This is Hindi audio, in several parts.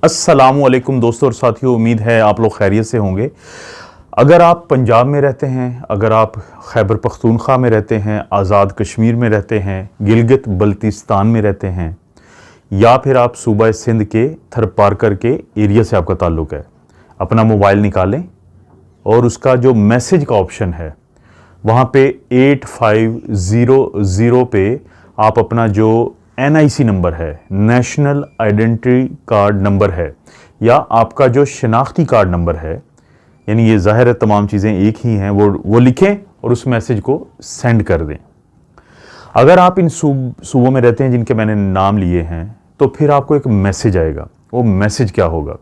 अस्सलामुअलैकुम दोस्तों और साथियों, उम्मीद है आप लोग खैरियत से होंगे। अगर आप पंजाब में रहते हैं, अगर आप खैबर पख्तूनख्वा में रहते हैं, आज़ाद कश्मीर में रहते हैं, गिलगित बल्तिस्तान में रहते हैं, या फिर आप सूबा सिंध के थरपारकर के एरिया से आपका ताल्लुक़ है, अपना मोबाइल निकालें और उसका जो मैसेज का ऑप्शन है वहाँ पे 8500 पे आप अपना जो NIC नंबर है, नेशनल आइडेंटिटी कार्ड नंबर है, या आपका जो शनाख्ती कार्ड नंबर है, यानी ये ज़ाहिर है तमाम चीज़ें एक ही हैं, वो लिखें और उस मैसेज को सेंड कर दें। अगर आप इन सूबों में रहते हैं जिनके मैंने नाम लिए हैं, तो फिर आपको एक मैसेज आएगा। वो मैसेज क्या होगा?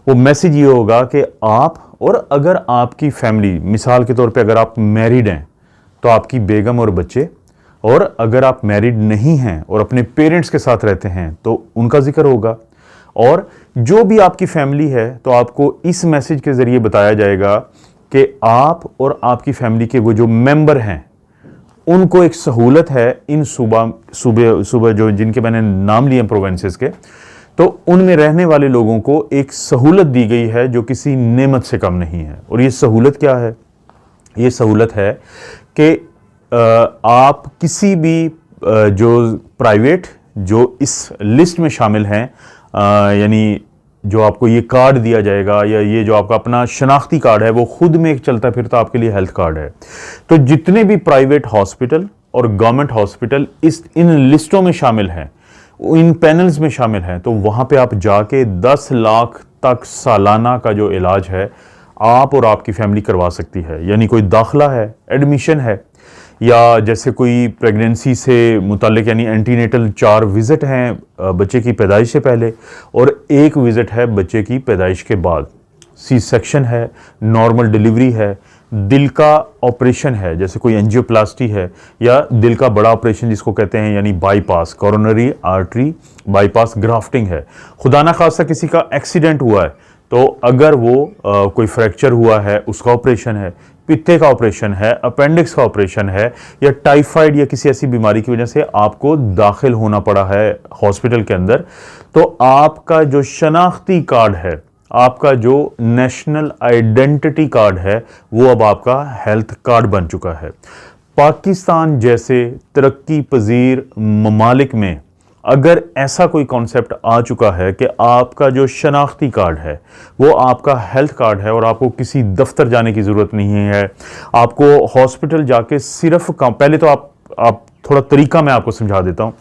वो मैसेज ये होगा कि आप, और अगर आपकी फैमिली, मिसाल के तौर पे अगर आप मैरिड हैं तो आपकी बेगम और बच्चे, और अगर आप मैरिड नहीं हैं और अपने पेरेंट्स के साथ रहते हैं तो उनका जिक्र होगा। और जो भी आपकी फैमिली है तो आपको इस मैसेज के ज़रिए बताया जाएगा कि आप और आपकी फैमिली के वो जो मेंबर हैं उनको एक सहूलत है इन सूबे जो जिनके मैंने नाम लिए प्रोविंसेस के, तो उनमें रहने वाले लोगों को एक सहूलत दी गई है जो किसी नेमत से कम नहीं है। और ये सहूलत क्या है? ये सहूलत है कि आप किसी भी जो प्राइवेट जो इस लिस्ट में शामिल हैं, यानी जो आपको ये कार्ड दिया जाएगा, या ये जो आपका अपना शनाख्ती कार्ड है, वो खुद में एक चलता फिरता आपके लिए हेल्थ कार्ड है। तो जितने भी प्राइवेट हॉस्पिटल और गवर्नमेंट हॉस्पिटल इन लिस्टों में शामिल हैं, इन पैनल्स में शामिल हैं, तो वहाँ पे आप जाके 10 लाख तक सालाना का जो इलाज है आप और आपकी फैमिली करवा सकती है। यानी कोई दाखिला है, एडमिशन है, या जैसे कोई प्रेगनेंसी से मुतालिक, यानी एंटीनेटल 4 विज़िट हैं बच्चे की पैदाइश से पहले, और 1 विज़िट है बच्चे की पैदाइश के बाद, सी सेक्शन है, नॉर्मल डिलीवरी है, दिल का ऑपरेशन है, जैसे कोई एंजियोप्लास्टी है, या दिल का बड़ा ऑपरेशन जिसको कहते हैं, यानी bypass, coronary artery bypass grafting है। खुदा ना खास्ता किसी का एक्सीडेंट हुआ है तो अगर वो कोई फ्रैक्चर हुआ है उसका ऑपरेशन है, पित्ते का ऑपरेशन है, अपेंडिक्स का ऑपरेशन है, या टाइफाइड या किसी ऐसी बीमारी की वजह से आपको दाखिल होना पड़ा है हॉस्पिटल के अंदर, तो आपका जो शनाख्ती कार्ड है, आपका जो नेशनल आइडेंटिटी कार्ड है, वो अब आपका हेल्थ कार्ड बन चुका है। पाकिस्तान जैसे तरक्की पजीर ममालिक में अगर ऐसा कोई कॉन्सेप्ट आ चुका है कि आपका जो शनाख्ती कार्ड है वो आपका हेल्थ कार्ड है और आपको किसी दफ्तर जाने की ज़रूरत नहीं है, आपको हॉस्पिटल जाके सिर्फ पहले तो आप थोड़ा तरीका मैं आपको समझा देता हूँ।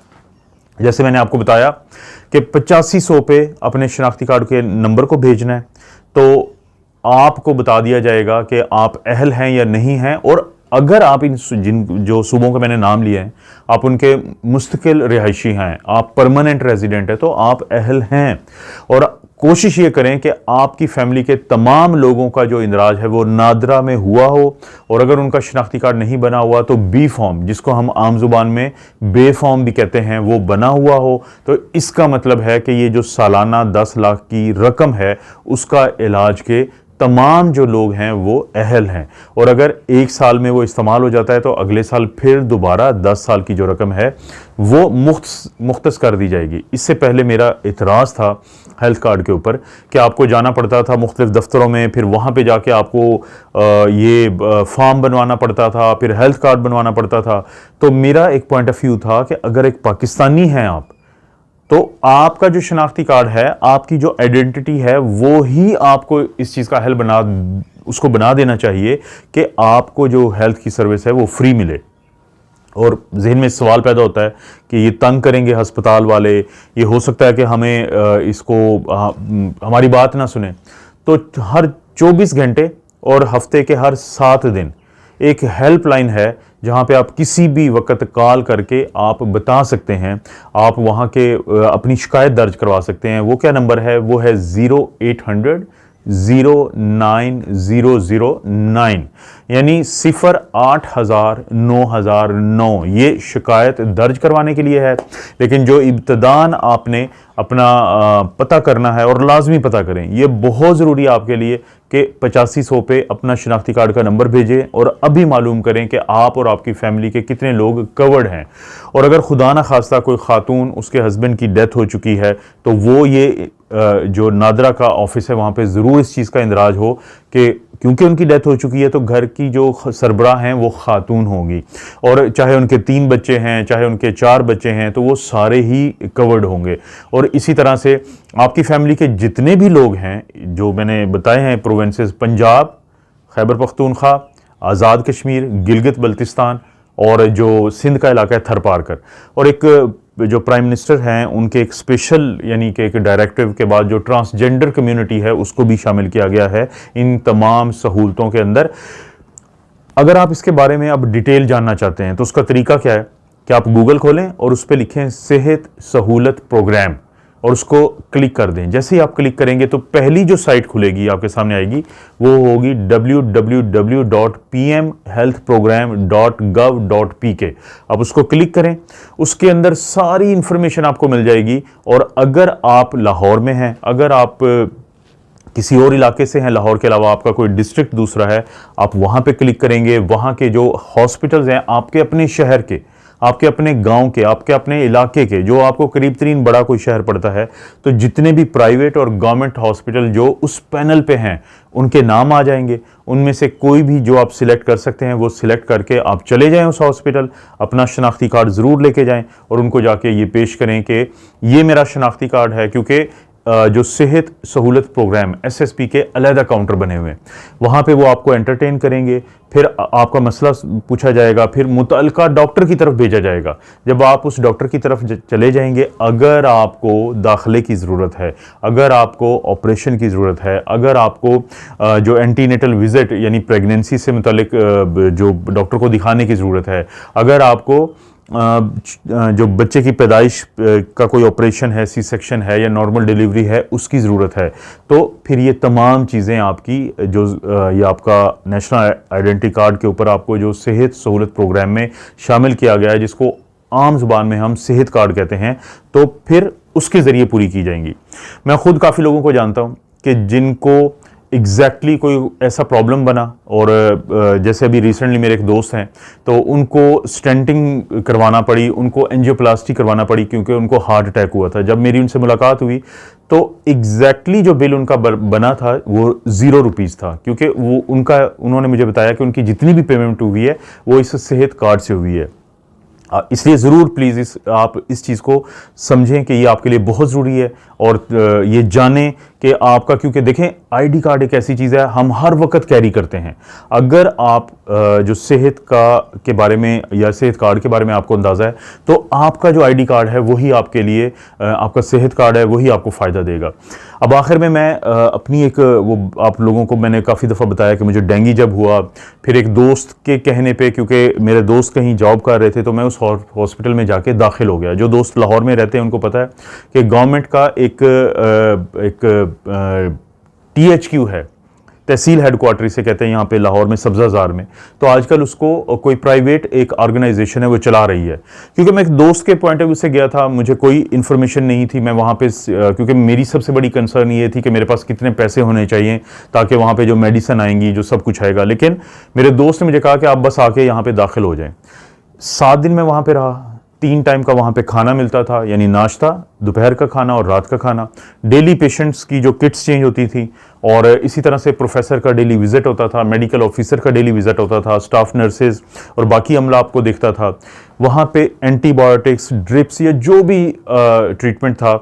जैसे मैंने आपको बताया कि 8500 पे अपने शनाख्ती कार्ड के नंबर को भेजना है, तो आपको बता दिया जाएगा कि आप अहल हैं या नहीं हैं, और अगर आप जिन जो सूबों के मैंने नाम लिए हैं आप उनके मुस्तकिल रिहायशी हैं, आप परमानेंट रेजिडेंट हैं, तो आप अहल हैं। और कोशिश ये करें कि आपकी फैमिली के तमाम लोगों का जो इंदराज है वो नादरा में हुआ हो, और अगर उनका शनाख्ती कार्ड नहीं बना हुआ तो बी फॉर्म, जिसको हम आम जुबान में बे फॉर्म भी कहते हैं, वो बना हुआ हो। तो इसका मतलब है कि ये जो सालाना 10 लाख की रकम है उसका इलाज के तमाम जो लोग हैं वो अहल हैं, और अगर 1 साल में वो इस्तेमाल हो जाता है तो अगले साल फिर दोबारा 10 साल की जो रकम है वो मुख्तस कर दी जाएगी। इससे पहले मेरा इतराज़ था हेल्थ कार्ड के ऊपर कि आपको जाना पड़ता था मुख्तलिफ दफ्तरों में, फिर वहाँ पे जाके आपको ये फॉर्म बनवाना पड़ता था, फिर हेल्थ कार्ड बनवाना पड़ता था। तो मेरा एक पॉइंट ऑफ व्यू था कि अगर एक पाकिस्तानी हैं आप, तो आपका जो शनाख्ती कार्ड है, आपकी जो आइडेंटिटी है, वो ही आपको इस चीज़ का उसको बना देना चाहिए कि आपको जो हेल्थ की सर्विस है वो फ्री मिले। और जहन में सवाल पैदा होता है कि ये तंग करेंगे अस्पताल वाले, ये हो सकता है कि हमें हमारी बात ना सुने। तो हर 24 घंटे और हफ्ते के हर 7 दिन एक हेल्पलाइन है जहां पे आप किसी भी वक्त कॉल करके आप बता सकते हैं, आप वहां के अपनी शिकायत दर्ज करवा सकते हैं। वो क्या नंबर है? वो है 0800 09009, यानी 08,000-9009। ये शिकायत दर्ज करवाने के लिए है। लेकिन जो इब्तदान आपने अपना पता करना है, और लाजमी पता करें, ये बहुत ज़रूरी है आपके लिए कि 8500 पे अपना शनाख्ती कार्ड का नंबर भेजें और अभी मालूम करें कि आप और आपकी फैमिली के कितने लोग कवर्ड हैं। और अगर खुदा न खास्ता कोई खातून, उसके हस्बैंड की डेथ हो चुकी है, तो वो ये जो नादरा का ऑफिस है वहाँ पे ज़रूर इस चीज़ का इंदराज हो कि क्योंकि उनकी डेथ हो चुकी है तो घर की जो सरबराह हैं वो खातून होंगी, और चाहे उनके 3 बच्चे हैं चाहे उनके 4 बच्चे हैं तो वो सारे ही कवर्ड होंगे। और इसी तरह से आपकी फैमिली के जितने भी लोग हैं जो मैंने बताए हैं प्रोविंसेस, पंजाब, खैबर पख्तूनख्वा, आज़ाद कश्मीर, गिलगित बल्तिस्तान और जो सिंध का इलाका है थर पारकर, और एक जो प्राइम मिनिस्टर हैं उनके एक स्पेशल यानी कि एक डायरेक्टिव के बाद जो ट्रांसजेंडर कम्युनिटी है उसको भी शामिल किया गया है इन तमाम सहूलतों के अंदर। अगर आप इसके बारे में अब डिटेल जानना चाहते हैं तो उसका तरीका क्या है कि आप गूगल खोलें और उस पर लिखें सेहत सहूलत प्रोग्राम और उसको क्लिक कर दें। जैसे ही आप क्लिक करेंगे तो पहली जो साइट खुलेगी आपके सामने आएगी वो होगी www.pmhealthprogram.gov.pk। आप उसको क्लिक करें, उसके अंदर सारी इंफॉर्मेशन आपको मिल जाएगी। और अगर आप लाहौर में हैं, अगर आप किसी और इलाके से हैं, लाहौर के अलावा आपका कोई डिस्ट्रिक्ट दूसरा है, आप वहाँ पे क्लिक करेंगे। वहाँ के जो हॉस्पिटल्स हैं आपके अपने शहर के, आपके अपने गांव के, आपके अपने इलाके के, जो आपको करीब तरीन बड़ा कोई शहर पड़ता है, तो जितने भी प्राइवेट और गवर्नमेंट हॉस्पिटल जो उस पैनल पे हैं उनके नाम आ जाएंगे। उनमें से कोई भी जो आप सिलेक्ट कर सकते हैं वो सिलेक्ट करके आप चले जाएं उस हॉस्पिटल, अपना शनाख्ती कार्ड ज़रूर लेके जाएं और उनको जाके ये पेश करें कि ये मेरा शनाख्ती कार्ड है। क्योंकि जो सेहत सहूलत प्रोग्राम SSP के अलहदा काउंटर बने हुए हैं, वहाँ पे वो आपको एंटरटेन करेंगे, फिर आपका मसला पूछा जाएगा, फिर मुतल्लिका डॉक्टर की तरफ भेजा जाएगा। जब आप उस डॉक्टर की तरफ चले जाएंगे, अगर आपको दाखिले की ज़रूरत है, अगर आपको ऑपरेशन की ज़रूरत है, अगर आपको जो एंटीनेटल विजिट यानी प्रेगनेंसी से मुतल्लिक जो डॉक्टर को दिखाने की ज़रूरत है, अगर आपको जो बच्चे की पैदाइश का कोई ऑपरेशन है, सी सेक्शन है या नॉर्मल डिलीवरी है, उसकी ज़रूरत है, तो फिर ये तमाम चीज़ें आपकी जो ये आपका नेशनल आइडेंटिटी कार्ड के ऊपर आपको जो सेहत सहूलत प्रोग्राम में शामिल किया गया है, जिसको आम जुबान में हम सेहत कार्ड कहते हैं, तो फिर उसके ज़रिए पूरी की जाएंगी। मैं ख़ुद काफ़ी लोगों को जानता हूँ कि जिनको एग्जैक्टली कोई ऐसा प्रॉब्लम बना, और जैसे अभी रिसेंटली मेरे एक दोस्त हैं तो उनको स्टेंटिंग करवाना पड़ी, उनको एंजियोप्लास्टी करवाना पड़ी क्योंकि उनको हार्ट अटैक हुआ था। जब मेरी उनसे मुलाकात हुई तो एग्जैक्टली जो बिल उनका बना था वो ₹0 था, क्योंकि वो उन्होंने मुझे बताया कि उनकी जितनी भी पेमेंट हुई है वो इस सेहत कार्ड से हुई है। इसलिए ज़रूर प्लीज़ आप इस चीज़ को समझें कि ये आपके लिए बहुत ज़रूरी है, और ये जानें कि आपका, क्योंकि देखें आईडी कार्ड एक ऐसी चीज़ है हम हर वक्त कैरी करते हैं। अगर आप जो सेहत के बारे में या सेहत कार्ड के बारे में आपको अंदाज़ा है तो आपका जो आईडी कार्ड है वही आपके लिए, आपका सेहत कार्ड है वही आपको फ़ायदा देगा। अब आखिर में मैं अपनी एक वो आप लोगों को मैंने काफ़ी दफ़ा बताया कि मुझे डेंगू जब हुआ, फिर एक दोस्त के कहने पे, क्योंकि मेरे दोस्त कहीं जॉब कर रहे थे, तो मैं उस हॉस्पिटल में जाके दाखिल हो गया। जो दोस्त लाहौर में रहते हैं उनको पता है कि गवर्नमेंट का एक THQ है, तहसील हेडक्वार्टर से कहते हैं यहाँ पे लाहौर में सब्ज़ाज़ार में, तो आजकल उसको कोई प्राइवेट एक ऑर्गेनाइजेशन है वो चला रही है। क्योंकि मैं एक दोस्त के पॉइंट ऑफ व्यू से गया था, मुझे कोई इन्फॉर्मेशन नहीं थी, मैं वहाँ पे क्योंकि मेरी सबसे बड़ी कंसर्न ये थी कि मेरे पास कितने पैसे होने चाहिए ताकि वहाँ पे जो मेडिसिन आएंगी, जो सब कुछ आएगा। लेकिन मेरे दोस्त ने मुझे कहा कि आप बस आके यहाँ पे दाखिल हो जाएं। 7 दिन मैं वहाँ पे रहा, 3 टाइम का वहाँ पे खाना मिलता था, यानी नाश्ता, दोपहर का खाना और रात का खाना। डेली पेशेंट्स की जो किट्स चेंज होती थी, और इसी तरह से प्रोफेसर का डेली विजिट होता था, मेडिकल ऑफिसर का डेली विजिट होता था, स्टाफ नर्सेज और बाकी अमला आपको देखता था। वहाँ पे एंटीबायोटिक्स, ड्रिप्स या जो भी ट्रीटमेंट था।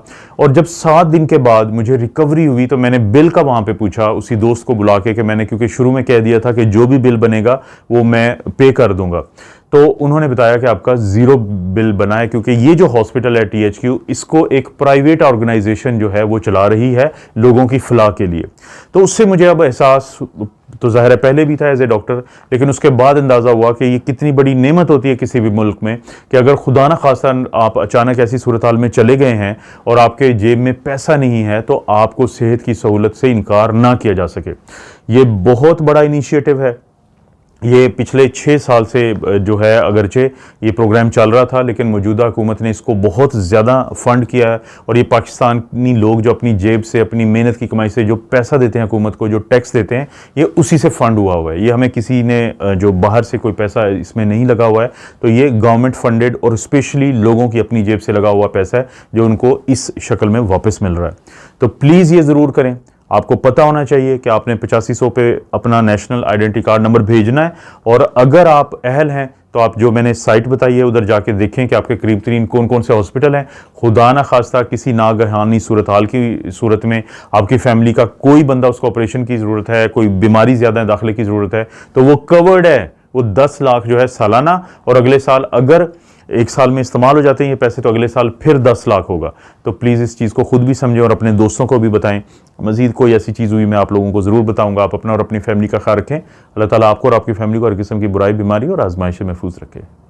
और जब 7 दिन के बाद मुझे रिकवरी हुई तो मैंने बिल का वहाँ पे पूछा उसी दोस्त को बुला के कि मैंने, क्योंकि शुरू में कह दिया था कि जो भी बिल बनेगा वो मैं पे कर दूंगा, तो उन्होंने बताया कि आपका 0 बिल बना है, क्योंकि ये जो हॉस्पिटल है THQ, इसको एक प्राइवेट ऑर्गेनाइजेशन जो है वो चला रही है लोगों की फलाह के लिए। तो उससे मुझे अब एहसास तो ज़ाहिर है पहले भी था एज ए डॉक्टर, लेकिन उसके बाद अंदाज़ा हुआ कि ये कितनी बड़ी नेमत होती है किसी भी मुल्क में, कि अगर खुदा न खास्ता आप अचानक ऐसी सूरत हाल में चले गए हैं और आपके जेब में पैसा नहीं है तो आपको सेहत की सहूलत से इनकार ना किया जा सके। ये बहुत बड़ा इनिशिएटिव है, ये पिछले 6 साल से जो है अगरचे ये प्रोग्राम चल रहा था, लेकिन मौजूदा हुकूमत ने इसको बहुत ज़्यादा फंड किया है और ये पाकिस्तानी लोग जो अपनी जेब से, अपनी मेहनत की कमाई से जो पैसा देते हैं हुकूमत को, जो टैक्स देते हैं, ये उसी से फंड हुआ हुआ है। ये हमें किसी ने जो बाहर से कोई पैसा इसमें नहीं लगा हुआ है, तो ये गवर्नमेंट फंडेड और स्पेशली लोगों की अपनी जेब से लगा हुआ पैसा है जो उनको इस शक्ल में वापस मिल रहा है। तो प्लीज़ ये ज़रूर करें। आपको पता होना चाहिए कि आपने 8500 पे अपना नेशनल आइडेंटिटी कार्ड नंबर भेजना है, और अगर आप अहल हैं तो आप जो मैंने साइट बताई है उधर जाके देखें कि आपके करीब तरीन कौन कौन से हॉस्पिटल हैं। खुदा ना खास्ता किसी नागहानी सूरत हाल की सूरत में आपकी फैमिली का कोई बंदा, उसको ऑपरेशन की ज़रूरत है, कोई बीमारी ज़्यादा है, दाखिले की ज़रूरत है, तो वो कवर्ड है। वो 10 लाख जो है सालाना, और अगले साल अगर 1 साल में इस्तेमाल हो जाते हैं ये पैसे तो अगले साल फिर 10 लाख होगा। तो प्लीज़ इस चीज़ को खुद भी समझें और अपने दोस्तों को भी बताएं। मज़ीद कोई ऐसी चीज़ हुई मैं आप लोगों को ज़रूर बताऊंगा। आप अपना और अपनी फैमिली का ख्याल रखें। अल्लाह ताला आपको और आपकी फैमिली को हर किस्म की बुराई, बीमारी और आजमाइश से महफूज रखे।